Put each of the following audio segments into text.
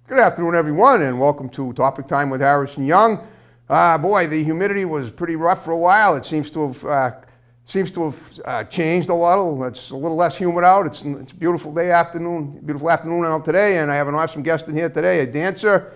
Good afternoon, everyone, and welcome to Topic Time with Harrison Young. Boy, the humidity was pretty rough for a while. It seems to have changed a lot. It's a little less humid out. It's a beautiful afternoon out today, and I have an awesome guest in here today, a dancer.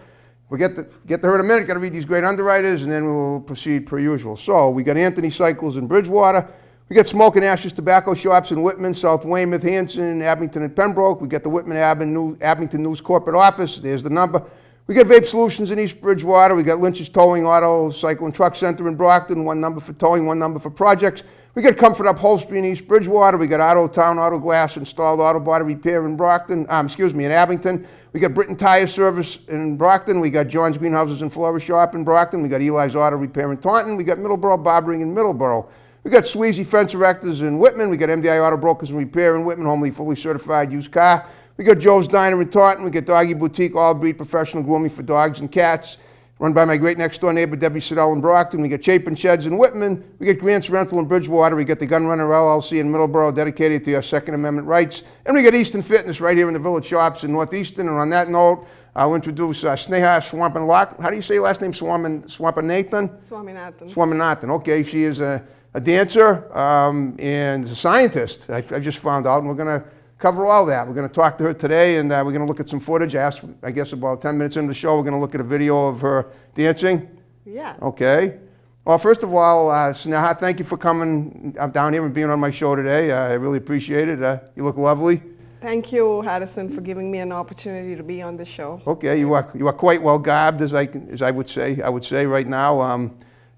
We'll get to her in a minute. Got to read these great underwriters, and then we'll proceed per usual. So we got Anthony Cycles in Bridgewater. We got Smoke and Ashes Tobacco Shops in Whitman, South Weymouth, Hanson, Abington, and Pembroke. We got the Whitman Abington News corporate office. There's the number. We got Vape Solutions in East Bridgewater. We got Lynch's Towing, Auto, Cycle, and Truck Center in Brockton. One number for towing, one number for projects. We got Comfort Upholstery in East Bridgewater. We got Auto Town Auto Glass Installed Auto Body Repair in in Abington. We got Britain Tire Service in Brockton. We got John's Greenhouses and Flora Shop in Brockton. We got Eli's Auto Repair in Taunton. We got Middleborough Barbering in Middleborough. We got Sweezy Fence Erectors in Whitman. We got MDI Auto Brokers and Repair in Whitman, homely, fully certified used car. We got Joe's Diner in Taunton. We got Doggy Boutique, all breed professional grooming for dogs and cats, run by my great next door neighbor, Debbie Siddell in Brockton. We got Chapin Sheds in Whitman. We got Grant's Rental in Bridgewater. We got the Gun Runner LLC in Middleborough, dedicated to your Second Amendment rights. And we got Easton Fitness right here in the Village Shops in Northeastern. And on that note, I'll introduce Sneha Swaminathan. How do you say your last name? Swaminathan? Swaminathan. Okay, she is a dancer and a scientist, I just found out, and we're going to cover all that. We're going to talk to her today, and we're going to look at some footage. I guess about 10 minutes into the show, we're going to look at a video of her dancing. Yeah. Okay. Well, first of all, Sneha, thank you for coming down here and being on my show today. I really appreciate it. You look lovely. Thank you, Harrison, for giving me an opportunity to be on the show. Okay, you are quite well garbed, as I would say. I would say right now.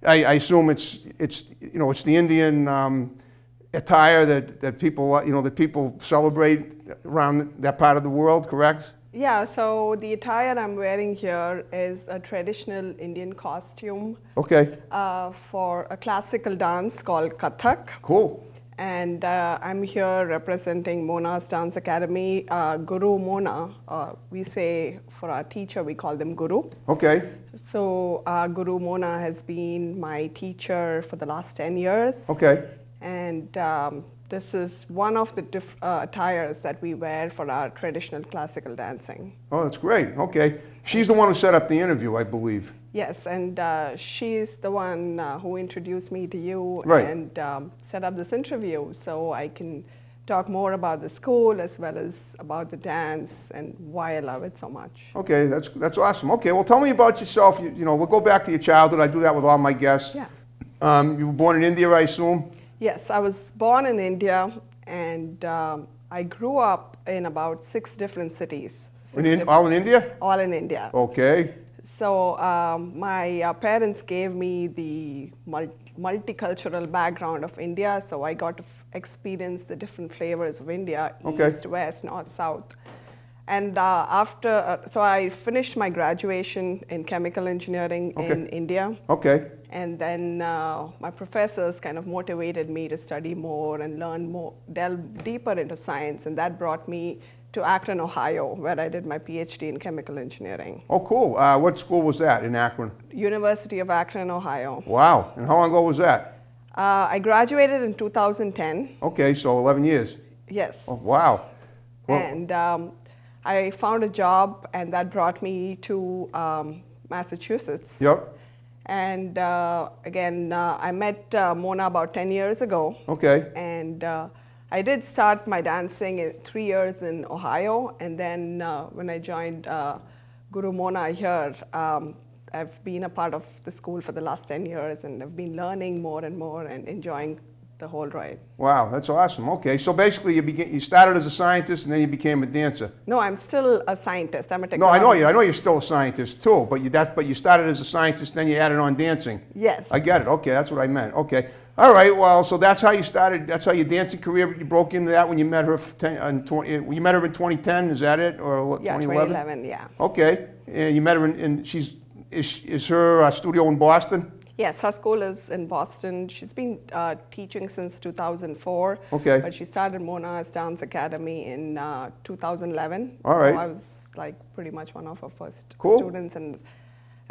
I assume it's the Indian attire that people celebrate around that part of the world, correct? Yeah, so the attire I'm wearing here is a traditional Indian costume. Okay. For a classical dance called Kathak. Cool. And I'm here representing Mona's Dance Academy. Guru Mona, we say for our teacher, we call them Guru. Okay. So Guru Mona has been my teacher for the last 10 years. Okay. And this is one of the attires that we wear for our traditional classical dancing. Oh, that's great. Okay. She's the one who set up the interview, I believe. Yes, and she's the one who introduced me to you. Right. And set up this interview so I can talk more about the school as well as about the dance and why I love it so much. Okay, that's awesome. Okay, well, tell me about yourself. We'll go back to your childhood. I do that with all my guests. Yeah. You were born in India, I assume? Yes, I was born in India, and I grew up in about 6 different cities. All in India? All in India. Okay. So my parents gave me the multicultural background of India, so I got to experience the different flavors of India, East, West, North, South. And so I finished my graduation in chemical engineering in India. Okay. And then my professors kind of motivated me to study more and learn more, delve deeper into science, and that brought me to Akron, Ohio, where I did my PhD in chemical engineering. Oh, cool. What school was that in Akron? University of Akron, Ohio. Wow. And how long ago was that? I graduated in 2010. Okay, so 11 years. Yes. Oh, wow. Well, and I found a job, and that brought me to Massachusetts. Yep. And again, I met Mona about 10 years ago. Okay. And I did start my dancing in 3 years in Ohio, and then when I joined Guru Mona here, I've been a part of the school for the last 10 years, and I've been learning more and more and enjoying the whole ride. Wow, that's awesome. Okay, so basically you started as a scientist and then you became a dancer. No, I'm still a scientist. I'm a technologist. No, I know you. I know you're still a scientist too, but you started as a scientist, then you added on dancing. Yes. I get it. Okay, that's what I meant. Okay. All right. Well, so that's how you started. That's how your dancing career. You broke into that when you met her. You met her in 2010. Is that it, or 2011? Yeah, 2011. Yeah. Okay. And you met her in is her studio in Boston? Yes, her school is in Boston. She's been teaching since 2004. Okay. But she started Mona's Dance Academy in 2011. All right. So I was like pretty much one of her first Cool. students, and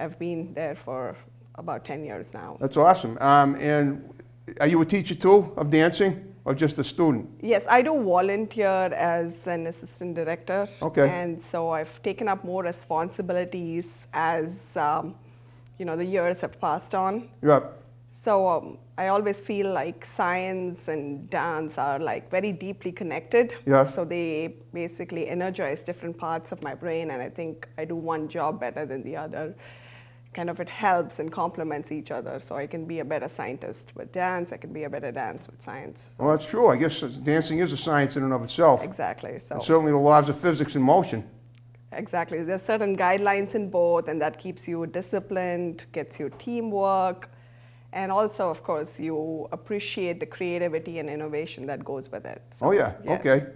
I've been there for about 10 years now. That's awesome. And are you a teacher too of dancing? or just a student? Yes, I do volunteer as an assistant director. Okay. And so I've taken up more responsibilities as the years have passed on. Yep. So I always feel like science and dance are like very deeply connected. Yeah. So they basically energize different parts of my brain, and I think I do one job better than the other. Kind of it helps and complements each other. So I can be a better scientist with dance. I can be a better dance with science. So Well, that's true. I guess dancing is a science in and of itself. exactly. So And certainly the laws of physics in motion. exactly. There's certain guidelines in both, and that keeps you disciplined, gets you teamwork, and also, of course, you appreciate the creativity and innovation that goes with it. So, Oh yeah. yes. Okay.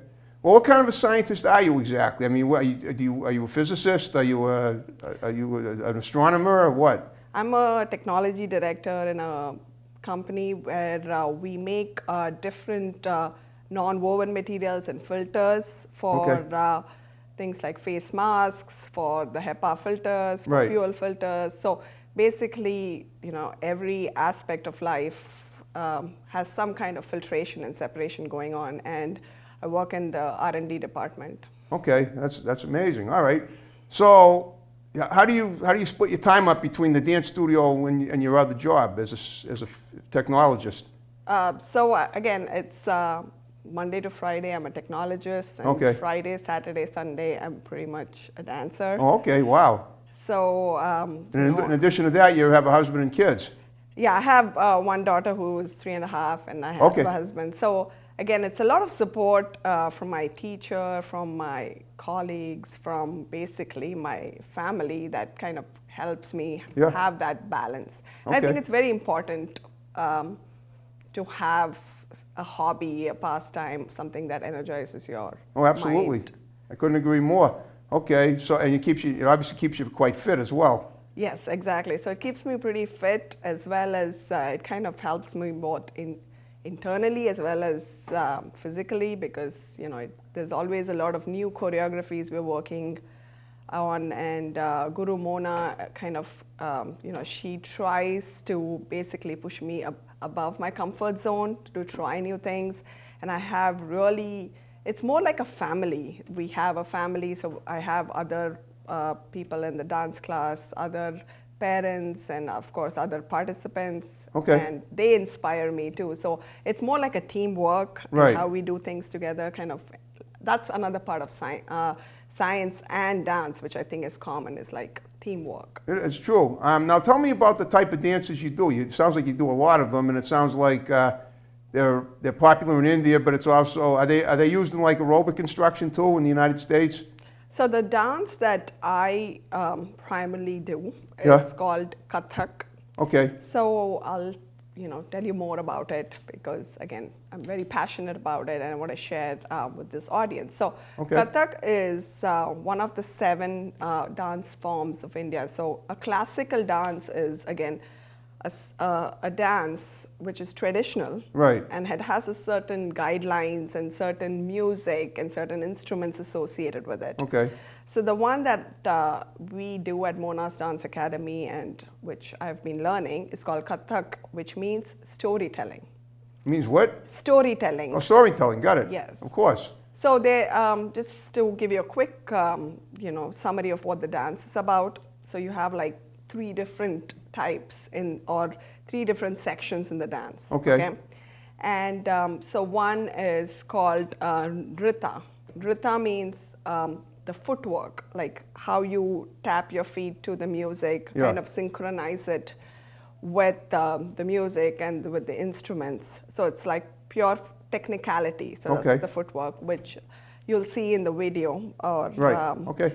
Well, what kind of a scientist are you exactly? I mean, are you a physicist? Are you an astronomer or what? I'm a technology director in a company where we make different non-woven materials and filters for Okay. things like face masks, for the HEPA filters, for Right. fuel filters. So basically, every aspect of life has some kind of filtration and separation going on, and I work in the R&D department. Okay, that's amazing. All right. So, yeah, how do you split your time up between the dance studio and your other job as a technologist? Again, it's Monday to Friday, I'm a technologist, and Okay. Friday, Saturday, Sunday, I'm pretty much a dancer. Oh, okay. Wow. So, And in addition to that, you have a husband and kids. yeah, I have one daughter who is 3.5, and I have Okay. a husband. So again, it's a lot of support from my teacher, from my colleagues, from basically my family that kind of helps me Yeah. have that balance. And I Okay. think it's very important to have a hobby, a pastime, something that energizes your Oh, absolutely. mind. I couldn't agree more. Okay. So, and it obviously keeps you quite fit as well. Yes, exactly. So it keeps me pretty fit, as well as it kind of helps me both internally as well as physically, because there's always a lot of new choreographies we're working on, and Guru Mona kind of she tries to basically push me above my comfort zone to try new things, and I have really, it's more like a family. We have a family, so I have other people in the dance class, other parents, and of course other participants. Okay. And they inspire me too. So it's more like a teamwork, Right. and how we do things together. Kind of, that's another part of science and dance, which I think is common, is like teamwork. It's true. Now tell me about the type of dances you do. It sounds like you do a lot of them, and it sounds like they're popular in India, but it's also, are they used in like aerobic instruction too in the United States? So the dance that I primarily do is Yeah. called Kathak. Okay. So I'll tell you more about it, because again, I'm very passionate about it and I want to share it with this audience. So Okay. Kathak is one of the 7 dance forms of India. So a classical dance is again a dance which is traditional, Right. and it has a certain guidelines and certain music and certain instruments associated with it. Okay. So the one that we do at Mona's Dance Academy, and which I've been learning, is called Kathak, which means storytelling. Means what? Storytelling. Oh, storytelling. Got it. Yes. Of course. So they, just to give you a quick, summary of what the dance is about. So you have like 3 different types or 3 different sections in the dance. Okay. And so one is called Nrita. Nrita means the footwork, like how you tap your feet to the music, Yeah. kind of synchronize it with the music and with the instruments. So it's like pure technicality. So Okay. that's the footwork, which you'll see in the video. Or, Right. Okay.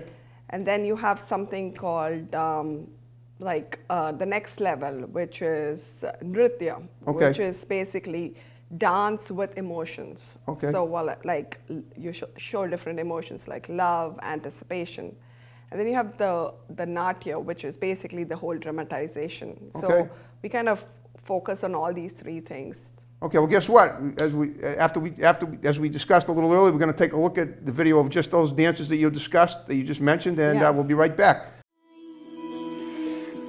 And then you have something called the next level, which is Nritya, Okay. which is basically dance with emotions. Okay. So you show different emotions like love, anticipation. And then you have the Natya, which is basically the whole dramatization. Okay. So we kind of focus on all these 3 things. Okay. Well, guess what? As we discussed a little earlier, we're going to take a look at the video of just those dances that you discussed, that you just mentioned, and Yeah. we'll be right back.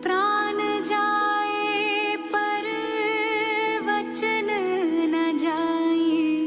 प्राण जाए पर वचन न जाए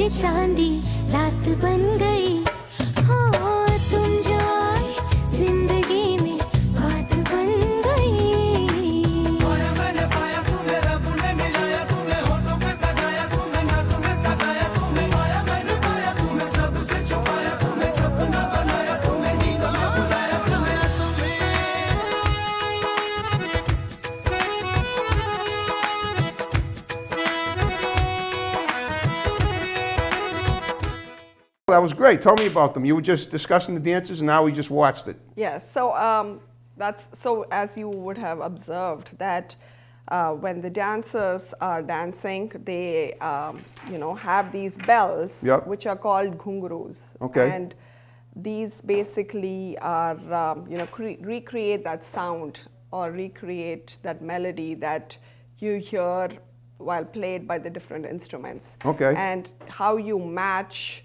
मेरी चांदी रात बन गई हो तुम जो आए जिंदगी में बात बन गई पाया मैंने पाया तुम्हें रब ने मिलाया तुम्हें होठों पे सजाया तुम्हें ना तुम्हें सगाया तुम्हें पाया मैंने पाया तुम्हें सबसे छुपाया तुम्हें सपना बनाया तुम्हें नींद में बुलाया तुम्हें That was great. Tell me about them. You were just discussing the dances, and now we just watched it. Yes, so that's so as you would have observed that when the dancers are dancing, they have these bells, Yep. which are called ghungroos. Okay. And these basically are recreate that sound or recreate that melody that you hear while played by the different instruments. Okay. And how you match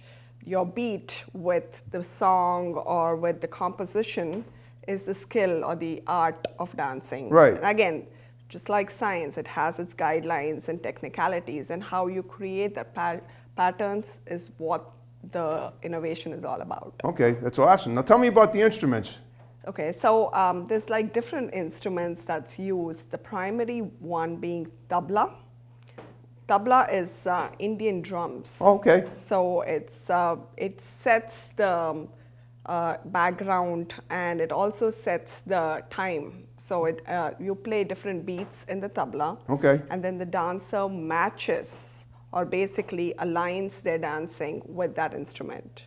your beat with the song or with the composition is the skill or the art of dancing. Right. And again, just like science, it has its guidelines and technicalities, and how you create the patterns is what the innovation is all about. Okay, that's awesome. Now tell me about the instruments. Okay, so there's like different instruments that's used. The primary one being tabla. Tabla is Indian drums. Okay. So it sets the background, and it also sets the time. So you play different beats in the tabla. Okay. And then the dancer matches or basically aligns their dancing with that instrument.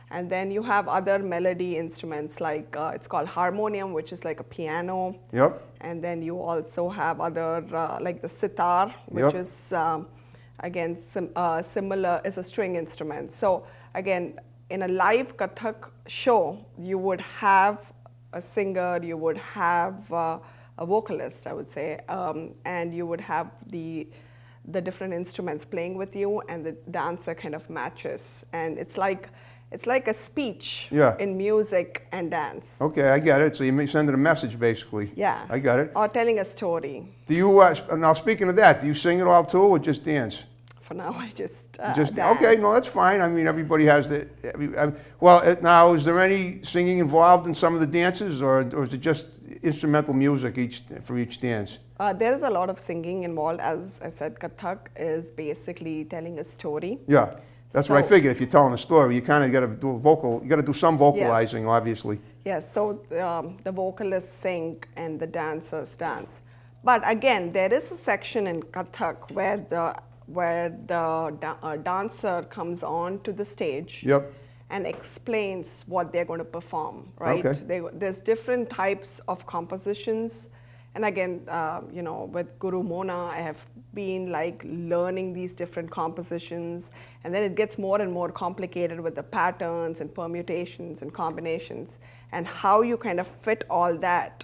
And then you have other melody instruments like it's called harmonium, which is like a piano. Yep. And then you also have other like the sitar, which Yep. is again similar, is a string instrument. So again, in a live Kathak show, you would have a singer, you would have a vocalist, I would say, and you would have the different instruments playing with you, and the dancer kind of matches, and it's like a speech Yeah. in music and dance. Okay, I get it. So you may send it a message, basically. Yeah. I got it. Or telling a story. Do you, now speaking of that, do you sing it all too, or just dance? For now, I just Just dance. okay, no, that's fine. I mean, everybody has the. Now, is there any singing involved in some of the dances, or is it just instrumental music for each dance? There is a lot of singing involved. As I said, Kathak is basically telling a story. Yeah, that's what I So- figured. If you're telling a story, you kind of got to do a vocal. You got to do some vocalizing, obviously. Yes, so the vocalists sing and the dancers dance. But again, there is a section in Kathak where the dancer comes on to the stage. Yep. And explains what they're going to perform, right? Okay. There's different types of compositions. And again, with Guru Mona, I have been like learning these different compositions, and then it gets more and more complicated with the patterns and permutations and combinations, and how you kind of fit all that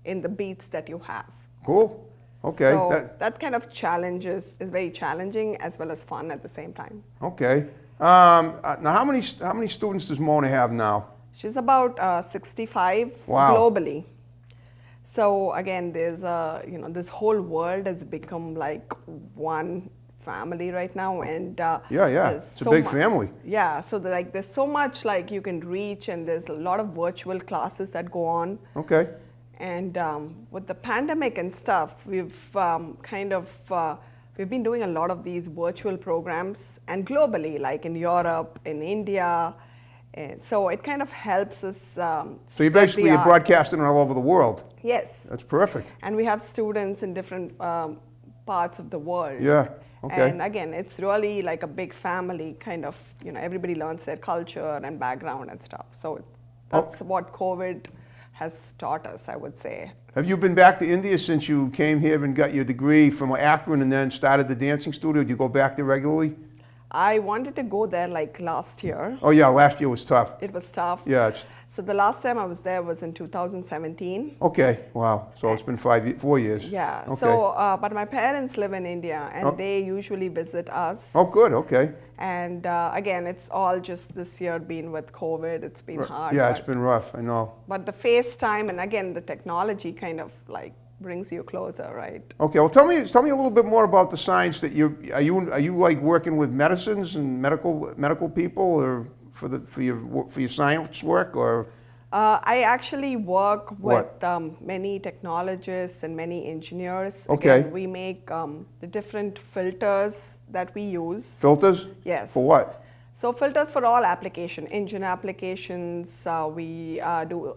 in the beats that you have. Cool. Okay. So that kind of is very challenging as well as fun at the same time. Okay. Now, how many students does Mona have now? She's about 65 Wow. globally. So again, there's this whole world has become like one family right now, and Yeah. It's a big family. Yeah, so there's so much like you can reach, and there's a lot of virtual classes that go on. Okay. And with the pandemic and stuff, we've we've been doing a lot of these virtual programs, and globally, like in Europe, in India. And so it kind of helps us. So you basically are broadcasting all over the world. Yes. That's perfect. And we have students in different parts of the world. Yeah. Okay. And again, it's really like a big family kind of, everybody learns their culture and background and stuff. So that's what COVID has taught us, I would say. Have you been back to India since you came here and got your degree from Akron and then started the dancing studio? Do you go back there regularly? I wanted to go there like last year. Oh yeah, last year was tough. It was tough. Yeah. So the last time I was there was in 2017. Okay, wow. So it's been 4 years. Yeah. Okay. So, but my parents live in India, and they usually visit us. Oh, good. Okay. And again, it's all just this year been with COVID. It's been hard. Yeah, it's been rough. I know. But the FaceTime and again the technology kind of like brings you closer, right? Okay, well, tell me a little bit more about the science that are you like working with medicines and medical people, or for your science work, or I actually work with What? many technologists and many engineers. Okay. Again, we make the different filters that we use. filters? Yes. For what? So filters for all application, engine applications. We do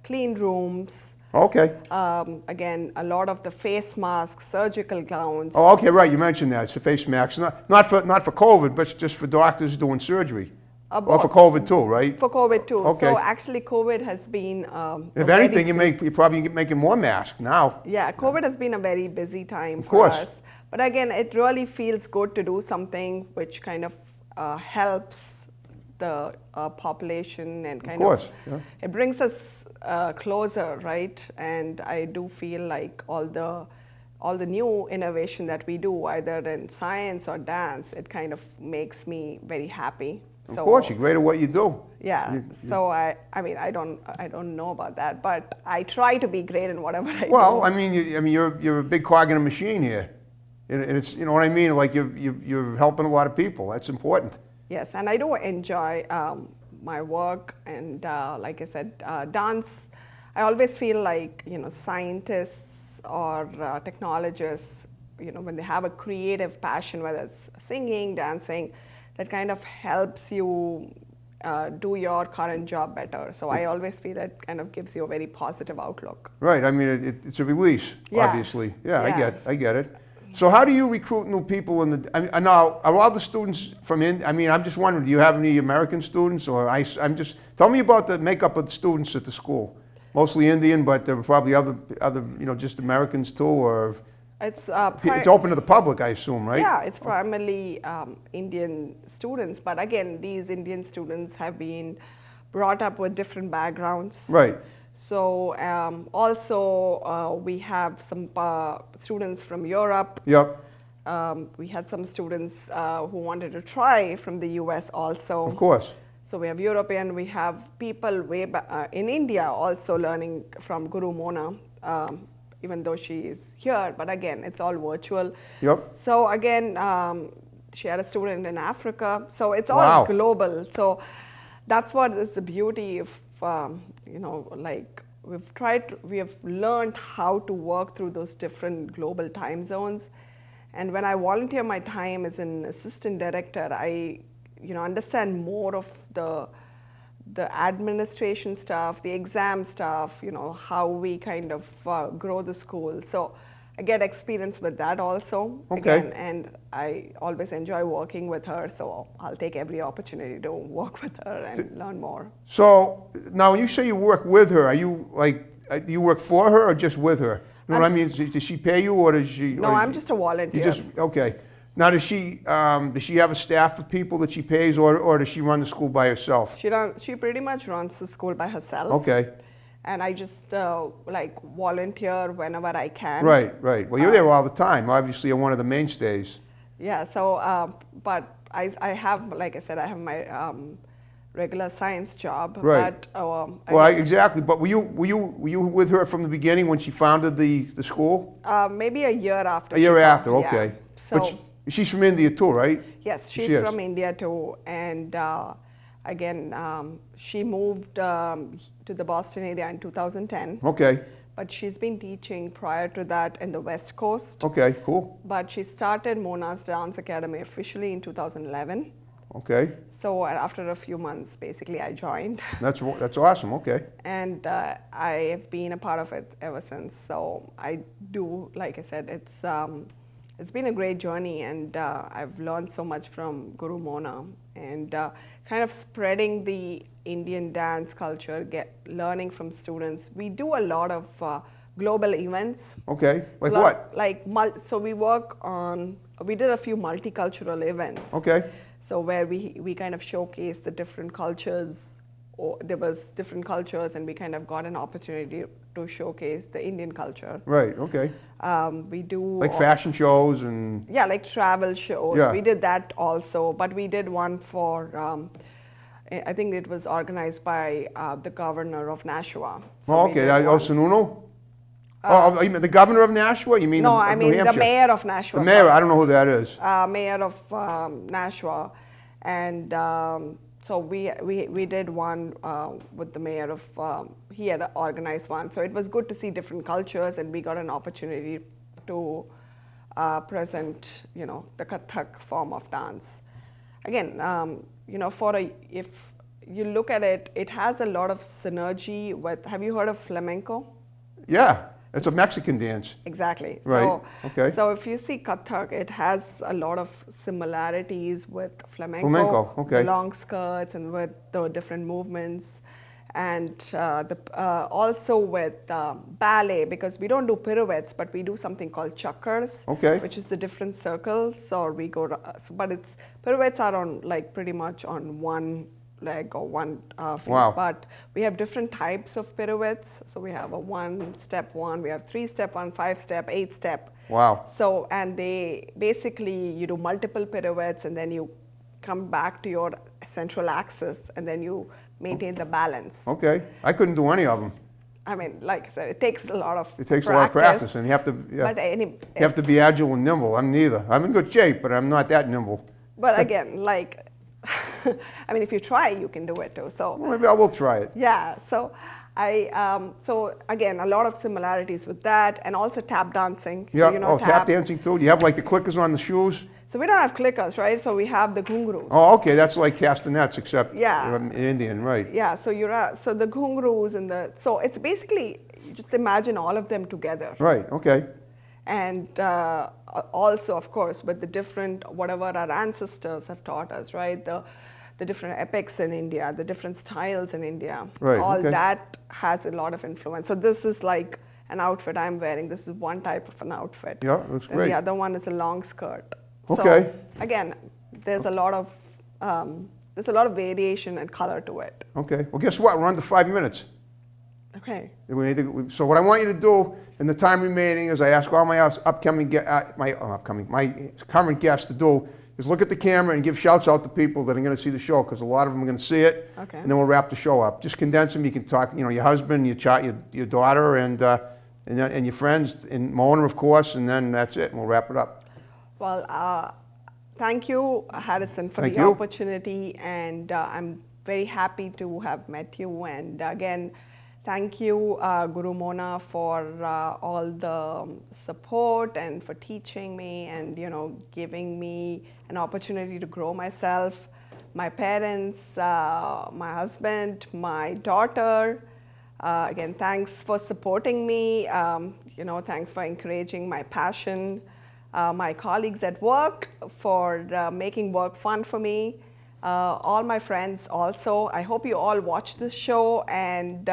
clean rooms. Okay. Again, a lot of the face masks, surgical gowns. Oh, okay, right. You mentioned that. It's the face masks, not for COVID, but just for doctors doing surgery. Or for COVID too, right? For COVID too. Okay. So actually, COVID has been. If anything, you're probably making more masks now. Yeah, COVID has been a very busy time for course. us. But again, it really feels good to do something which kind of helps the population and kind Of course, yeah. it brings us closer, right? And I do feel like all the new innovation that we do, either in science or dance, it kind of makes me very happy. Of course, you're great at what you do. Yeah. So I mean, I don't know about that, but I try to be great in whatever I do. Well, I mean, you're a big cog in a machine here, and it's, you know what I mean. Like you're helping a lot of people. That's important. Yes, and I do enjoy my work, and like I said, dance. I always feel like, you know, scientists or technologists, you know, when they have a creative passion, whether it's singing, dancing, that kind of helps you do your current job better. So I always feel it kind of gives you a very positive outlook. Right. I mean, it's a release, Yeah. obviously. Yeah, Yeah. I get it. So how do you recruit new people in the? I mean, now, are all the students from I mean, I'm just wondering, do you have any American students, or I'm just tell me about the makeup of the students at the school. Mostly Indian, but there are probably other you know, just Americans too, or It's it's open to the public, I assume, right? Yeah, it's primarily Indian students, but again, these Indian students have been brought up with different backgrounds. Right. So also we have some students from Europe. Yep. We had some students who wanted to try from the US also. Of course. So we have European, we have people way back in India also learning from Guru Mona, even though she is here, but again, it's all virtual. Yep. So again, she had a student in Africa, so it's all Wow. global. So that's what is the beauty of, you know, like we have learned how to work through those different global time zones. And when I volunteer my time as an assistant director, I, you know, understand more of the administration stuff, the exam stuff, you know, how we kind of grow the school. So I get experience with that also. Okay. Again, and I always enjoy working with her, so I'll take every opportunity to work with her and learn more. So now, when you say you work with her, are you like, do you work for her or just with her? You know what I mean? Does she pay you, or does she? No, I'm just a volunteer. You just okay. Now, does she have a staff of people that she pays, or does she run the school by herself? She pretty much runs the school by herself. Okay. And I just like volunteer whenever I can. Right, right. Well, you're there all the time. Obviously, you're one of the mainstays. Yeah. So, but I have, like I said, I have my regular science job. Right. But exactly. But were you with her from the beginning when she founded the school? maybe a year after. A year she after, found- okay. Yeah. So But she's from India too, right? yes, She she's is. from India too, and again, she moved to the Boston area in 2010. Okay. But she's been teaching prior to that in the West Coast. Okay. Cool. But she started Mona's Dance Academy officially in 2011. Okay. So after a few months, basically, I joined. That's awesome. Okay. And I have been a part of it ever since. So I do, like I said, it's been a great journey, and I've learned so much from Guru Mona, and kind of spreading the Indian dance culture, learning from students. We do a lot of global events. Okay. Like what? So we did a few multicultural events. Okay. So where we kind of showcase the different cultures, or there was different cultures, and we kind of got an opportunity to showcase the Indian culture. Right. Okay. We do Like fashion shows and. yeah, like travel shows. Yeah. We did that also, but we did one for I think it was organized by the governor of Nashua. So Oh, we okay. did one. Sununu? Oh, you mean the governor of Nashua? You mean No, of I New mean the Hampshire? mayor of Nashua. The mayor, sorry. I don't know who that is. Mayor of Nashua, and so we did one with the mayor of. He had organized one, so it was good to see different cultures, and we got an opportunity to present, the Kathak form of dance. Again, if you look at it, it has a lot of synergy with. Have you heard of flamenco? Yeah, it's a Mexican dance. Exactly. Right, So, okay. So if you see Kathak, it has a lot of similarities with flamenco. Flamenco, okay. The long skirts and with the different movements, and also with ballet, because we don't do pirouettes, but we do something called chakkars, Okay. which is the different circles, or we go. But it's pirouettes are on pretty much on one leg or one feet. Wow. But we have different types of pirouettes. So we have a 1-step one, we have 3-step one, 5-step, 8-step. Wow. So, and they basically, you do multiple pirouettes and then you come back to your central axis and then you maintain the balance. Okay, I couldn't do any of them. I mean, like I said, it takes a lot of It takes a lot of practice, and you have to. Yeah, But you have to be agile and nimble. I'm neither. I'm in good shape, but I'm not that nimble. But again, I mean, if you try, you can do it too. So Well, maybe I will try it. yeah, so so again, a lot of similarities with that, and also tap dancing. Yeah. So, Tap dancing too. Do you have like the clickers on the shoes? So we don't have clickers, right? So we have the ghungroos. Oh, okay. That's like castanets, except Yeah. Indian, right? Yeah, so so the ghungroos and so it's basically, you just imagine all of them together. Right. Okay. And also, of course, with the different, whatever our ancestors have taught us, right? The different epics in India, the different styles in India. Right, All okay. that has a lot of influence. So this is like an outfit I'm wearing. This is one type of an outfit. Yeah, looks And great. the other one is a long skirt. Okay. So again, there's a lot of variation and color to it. Okay. Well, guess what? We're under 5 minutes. Okay. So what I want you to do in the time remaining is I ask all my my current guests to do is look at the camera and give shouts out to people that are going to see the show, because a lot of them are going to see it. Okay. And then we'll wrap the show up. Just condense them. You can talk, your husband, your child, your daughter, and your friends, and Mona, of course, and then that's it. And we'll wrap it up. Well, thank you, Harrison, for Thank the you. opportunity, and I'm very happy to have met you. And again, thank you, Guru Mona, for all the support and for teaching me and giving me an opportunity to grow myself. My parents, my husband, my daughter. Again, thanks for supporting me. Thanks for encouraging my passion. My colleagues at work for making work fun for me. All my friends also. I hope you all watch this show and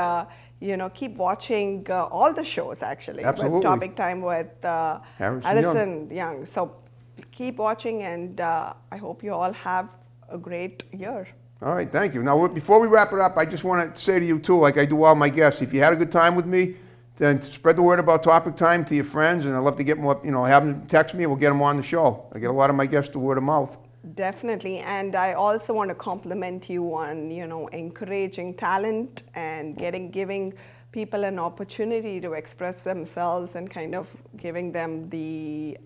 keep watching all the shows actually. Absolutely. With Topic Time with Harrison Young. So keep watching, and I hope you all have a great year. All right, thank you. Now, before we wrap it up, I just want to say to you too, like I do all my guests, if you had a good time with me, then spread the word about Topic Time to your friends, and I'd love to get more, have them text me, and we'll get them on the show. I get a lot of my guests to word of mouth. Definitely, and I also want to compliment you on, encouraging talent and giving people an opportunity to express themselves and kind of giving them the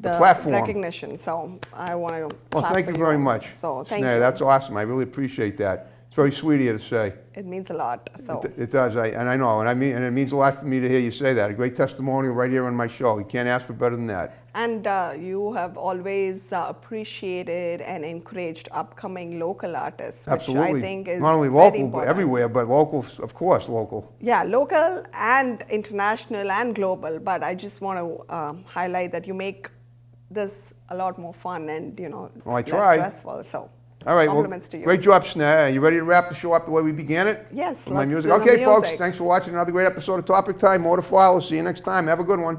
platform. recognition. So I want to. Well, thank you very much. So thank Sneha, you. that's awesome. I really appreciate that. It's very sweet of you to say. It means a lot. So It does, and I know, and it means a lot for me to hear you say that. A great testimonial right here on my show. You can't ask for better than that. and you have always appreciated and encouraged upcoming local artists, which Absolutely. I think is not only very local, but important. everywhere, but local, of course, local. Yeah, local and international and global. But I just want to highlight that you make this a lot more fun and Well, I less try. stressful. So All right, well, compliments to you. great job, Sneha. Are you ready to wrap the show up the way we began it? Yes, With my let's music. do the Okay, folks, music. thanks for watching another great episode of Topic Time. More to follow. See you next time. Have a good one.